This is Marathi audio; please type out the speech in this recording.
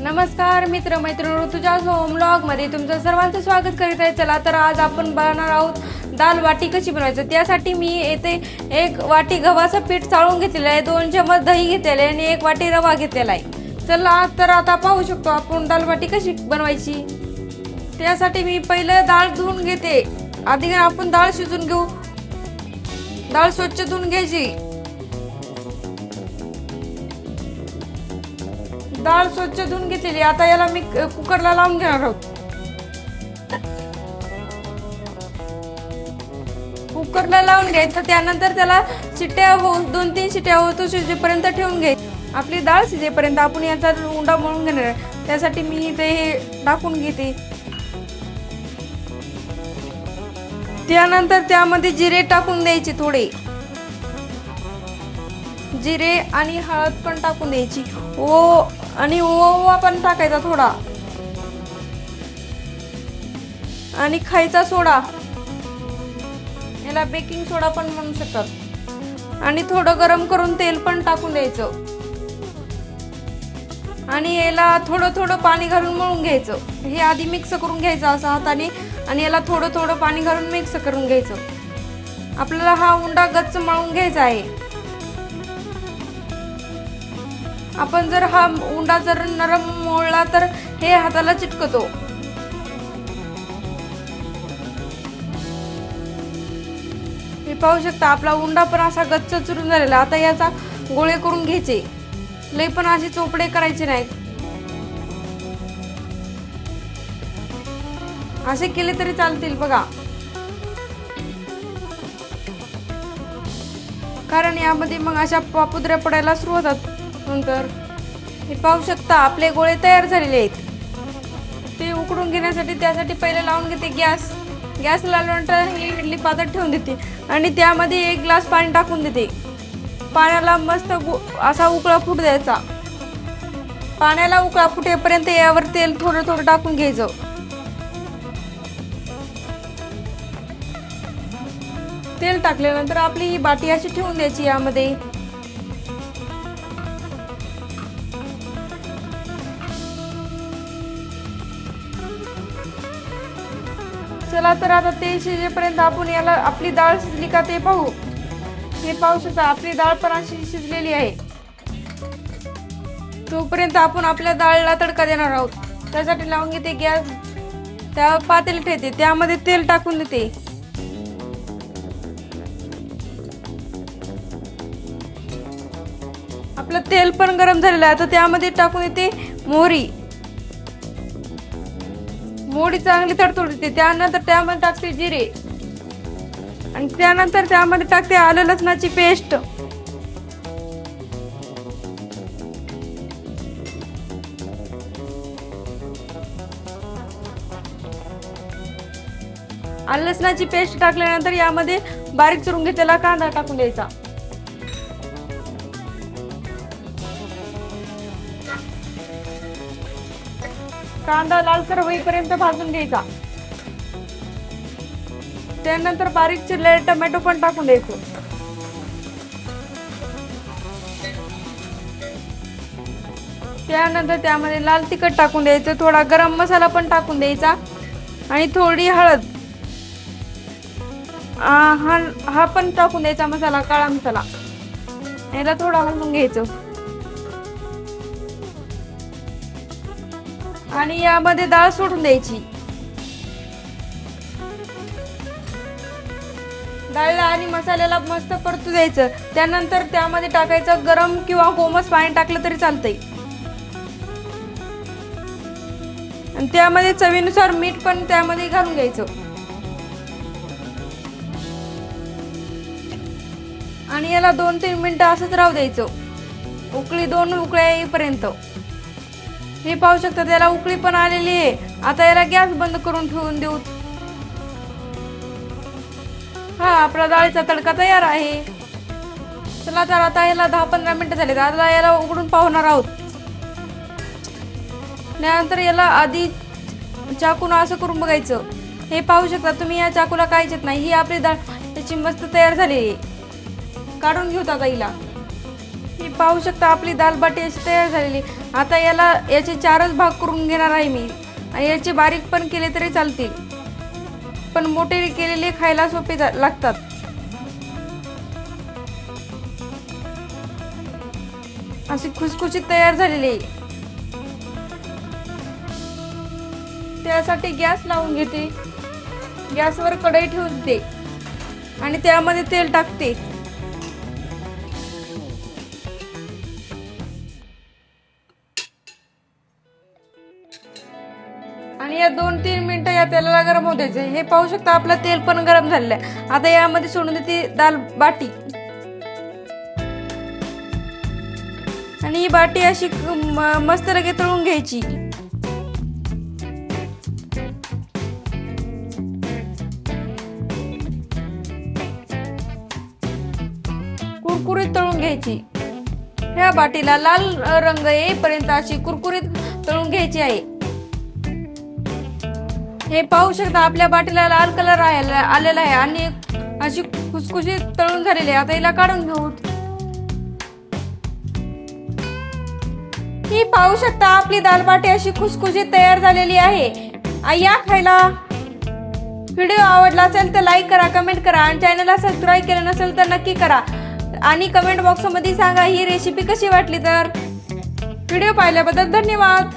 नमस्कार मित्र मैत्रिणी, ऋतुजा होम व्लॉग मध्ये तुमचं सर्वांचं स्वागत करीत आहे। चला तर आज आपण बनवणार आहोत दाल बाटी कशी बनवायचं। त्यासाठी मी येथे 1 वाटी गव्हाचं पीठ चाळून घेतलेलं आहे, 2 चमच दही घेतलेले आहे आणि 1 वाटी रवा घेतलेला आहे। चला तर आता पाहू शकतो आपण दाल बाटी कशी बनवायची। त्यासाठी मी पहिलं डाळ धुवून घेते। आधी आपण डाळ शिजून घेऊ। डाळ स्वच्छ धुवून घ्यायची। डाळ स्वच्छ धुवून घेतलेली। आता याला मी कुकरला लावून घेणार आहोत। कुकरला लावून घ्यायचं, त्यानंतर त्याला शिट्ट्या हो 2-3 शिट्ट्या होतो शिजेपर्यंत ठेवून घ्यायची। आपली डाळ शिजेपर्यंत आपण याचा उंडा मळून घेणार आहे। त्यासाठी मी इथे हे टाकून घेते। त्यानंतर त्यामध्ये जिरे टाकून द्यायचे, थोडे जिरे आणि हळद पण टाकून द्यायची। आणि ओवा पण टाकायचा थोडा, आणि खायचा सोडा, याला बेकिंग सोडा पण म्हणू शकतात। आणि थोडं गरम करून तेल पण टाकून द्यायचं आणि याला थोडं पाणी घालून मळून घ्यायचं। हे आधी मिक्स करून घ्यायचं असं हाताने, आणि याला थोडं पाणी घालून मिक्स करून घ्यायचं। आपल्याला हा उंडा गच्च मळून घ्यायचा आहे। आपण जर हा उंडा जर नरम मोडला तर हे हाताला चिटकतो। हे पाहू शकता आपला उंडा पण असा गच्च चुरून झालेला। आता याचा गोळे करून घ्यायचे, लय पण असे चोपडे करायचे नाहीत। असे केले तरी चालतील बघा, कारण यामध्ये मग अशा पापुद्र्या पडायला सुरुवात होतात नंतर। हे पाहू शकता आपले गोळे तयार झालेले आहेत। ते उकडून घेण्यासाठी त्यासाठी पहिले लावून घेते गॅस लावल्यानंतर ही इडली पात्रात ठेवून देते आणि त्यामध्ये 1 ग्लास पाणी टाकून देते। पाण्याला मस्त असा उकळा फुटू द्यायचा। पाण्याला उकळा फुटेपर्यंत यावर तेल थोडं टाकून घ्यायचं। तेल टाकल्यानंतर आपली ही बाटी अशी ठेवून द्यायची यामध्ये। चला तर आता ते शिजेपर्यंत आपण याला आपली डाळ शिजली का ते पाहू। हे पाहू शकता आपली डाळ पण अशी शिजलेली आहे। तोपर्यंत आपण आपल्या डाळीला तडका देणार आहोत। त्यासाठी लावून घेते गॅस, त्या पातेले ठेवते, त्यामध्ये तेल टाकून देते। आपलं तेल पण गरम झालेलं आहे। आता त्यामध्ये टाकून देते मोहरी चांगली तडतडून देते। त्यानंतर त्यामध्ये टाकते जिरे, आणि त्यानंतर त्यामध्ये टाकते आलं लसणाची पेस्ट। आलं लसणाची पेस्ट टाकल्यानंतर यामध्ये बारीक चिरून घेतलेला कांदा टाकून द्यायचा। कांदा लालसर होईपर्यंत भाजून घ्यायचा। त्यानंतर बारीक चिरलेले टोमॅटो पण टाकून द्यायचं। त्यानंतर त्यामध्ये लाल तिखट टाकून द्यायचं, थोडा गरम मसाला पण टाकून द्यायचा आणि थोडी हळद, हा पण टाकून द्यायचा मसाला, काळा मसाला। याला थोडा हलवून घ्यायचं आणि यामध्ये डाळ सोडून द्यायची। डाळीला आणि मसाल्याला मस्त परतू द्यायचं। त्यानंतर त्यामध्ये टाकायचं गरम किंवा कोमट पाणी टाकलं तरी चालतंय, आणि त्यामध्ये चवीनुसार मीठ पण त्यामध्ये घालून घ्यायचं आणि याला 2-3 मिनिटं असंच राहू द्यायचं, 2 उकळ्या येईपर्यंत। हे पाहू शकता त्याला उकळी पण आलेली आहे। आता याला गॅस बंद करून ठेवून देऊ। हा आपला डाळीचा तडका तयार आहे। चला तर आता याला 10-15 मिनिटं झाले। आता याला उघडून पाहणार आहोत। त्यानंतर याला आधी चाकून असं करून बघायचं। हे पाहू शकता तुम्ही, या चाकूला काहीच येत नाही। ही आपली डाळ त्याची मस्त तयार झाली आहे। काढून घेऊ आता हिला। ही पाहू शकता आपली दाल बाटी अशी तयार झालेली. आता याचे 4च भाग करून घेणार आहे मी. आणि याचे बारीक पण केले तरी चालतील, पण मोठे केलेले खायला सोपे लागतात. अशी खुसखुशीत तयार झालेली आहे. त्यासाठी गॅस लावून घेते. गॅसवर कढई ठेवते आणि त्यामध्ये तेल टाकते. आणि या 2-3 मिनिटं या तेलाला गरम होऊ द्यायचे. हे पाहू शकता आपलं तेल पण गरम झालेलं आहे. आता यामध्ये सोडून देते दाल बाटी. आणि ही बाटी अशी मस्त लगे तळून घ्यायची. कुरकुरीत तळून घ्यायची. ह्या बाटीला लाल रंग येईपर्यंत अशी कुरकुरीत तळून घ्यायची आहे. हे पाहू शकता आपल्या बाटीला लाल कलर आलेला आहे आणि अशी खुसखुशीत तळून झालेली आहे. आता हिला काढून घेऊ. ही पाहू शकता आपली दाल बाटी अशी खुसखुशीत तयार झालेली आहे. या खायला. व्हिडिओ आवडला असेल तर लाईक करा, कमेंट करा आणि चॅनलला सबस्क्राईब केलं नसेल तर नक्की करा. आणि कमेंट बॉक्समध्ये सांगा ही रेसिपी कशी वाटली. तर व्हिडिओ पाहिल्याबद्दल धन्यवाद.